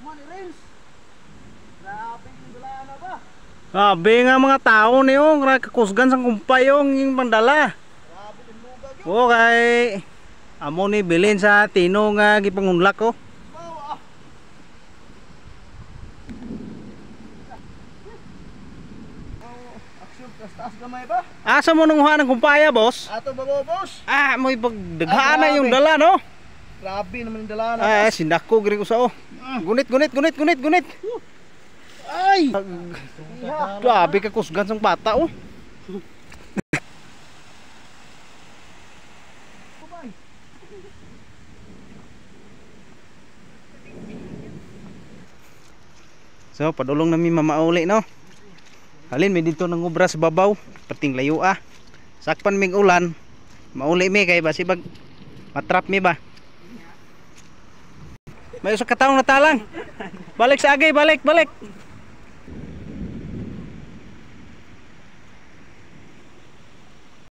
Money Rins. Grabe yung dala na ba? Grabe nga mga tao niyo, kakusgan sang kumpay yung pandala. Grabe yung lugag yun. O kay amo ni bilin sa Tino nga gipangunlak ko. Wow, ah. Aksyon, taas gamay ba? Asa mo nang ng kumpaya, boss? Ato ba boss? Ah, mo ipagdaghaan na yung dala, no? Grabe naman yung dala na. Ay, sindako giri ko sa o. Gunit. Ay! Grabe ka kusgan sang bata, oh. So, padulong namin mamauli, no? Halin, may dito nang ubra sa babaw. Pating layo, ah. Sakpan mig ulan. Mauli mi kay basi bag matrap mi ba? May usa ka taong natalang. Balik sa agay, balik.